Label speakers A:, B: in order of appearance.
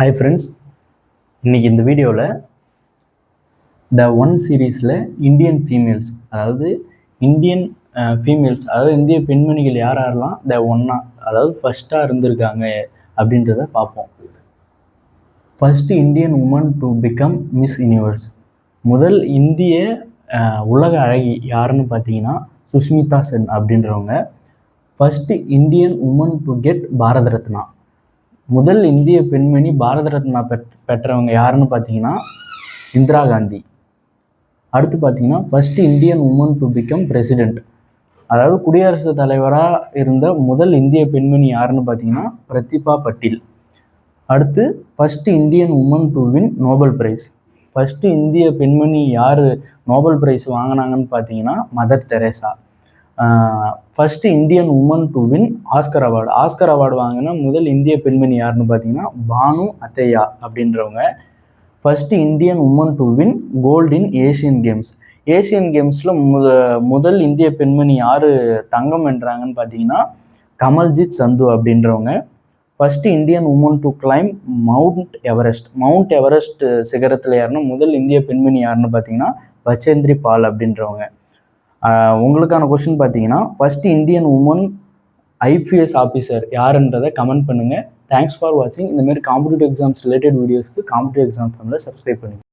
A: Hi friends, இன்றைக்கி இந்த வீடியோவில் த ஒன் சீரீஸில் இந்தியன் ஃபீமேல்ஸ், அதாவது இந்தியன் ஃபீமேல்ஸ், அதாவது இந்திய பெண்மணிகள் யார் யாரெல்லாம் த ஒன்னா, அதாவது ஃபஸ்ட்டாக இருந்திருக்காங்க அப்படின்றத பார்ப்போம். First Indian woman to become Miss Universe, முதல் இந்திய உலக அழகி யாருன்னு பார்த்தீங்கன்னா சுஷ்மிதா சென் அப்படின்றவங்க. First Indian woman to get Bharat Ratna, முதல் இந்திய பெண்மணி பாரத ரத்னா பெற்றவங்க யாருன்னு பார்த்தீங்கன்னா இந்திரா காந்தி. அடுத்து பார்த்தீங்கன்னா first Indian woman to become president, அதாவது குடியரசுத் தலைவராக இருந்த முதல் இந்திய பெண்மணி யாருன்னு பார்த்தீங்கன்னா பிரதிபா பட்டீல். அடுத்து first Indian woman to win Nobel Prize, ஃபஸ்ட்டு இந்திய பெண்மணி யார் நோபல் பிரைஸ் வாங்கினாங்கன்னு பார்த்தீங்கன்னா Mother Teresa. First Indian woman to win Oscar award, Oscar award வாங்கின முதல் இந்திய பெண்மணி யாருன்னு பார்த்தீங்கன்னா பானு அத்தையா அப்படின்றவங்க. First Indian woman to win gold in Asian Games, Asian கேம்ஸில் முதல் இந்திய பெண்மணி யார் தங்கம் வென்றாங்கன்னு பார்த்தீங்கன்னா கமல்ஜித் சந்து அப்படின்றவங்க. First Indian woman to climb Mount Everest, Mount Everest சிகரத்தில் யாருன்னா முதல் இந்திய பெண்மணி யாருன்னு பார்த்தீங்கன்னா பச்சேந்திரி பால் அப்படின்றவங்க. உங்களுக்கான கொஸ்டின் பார்த்தீங்கன்னா first Indian woman IPS officer யாருன்றதை கமெண்ட் பண்ணுங்கள். தேங்க்ஸ் ஃபார் வாட்சிங். இந்தமாரி காம்படிட்டிவ் எக்ஸாம்ஸ் ரிலேட்டட் வீடியோஸ்க்கு காம்படிட்டிவ் எக்ஸாம்ஸ் சேனலை சப்ஸ்கிரைப் பண்ணுங்கள்.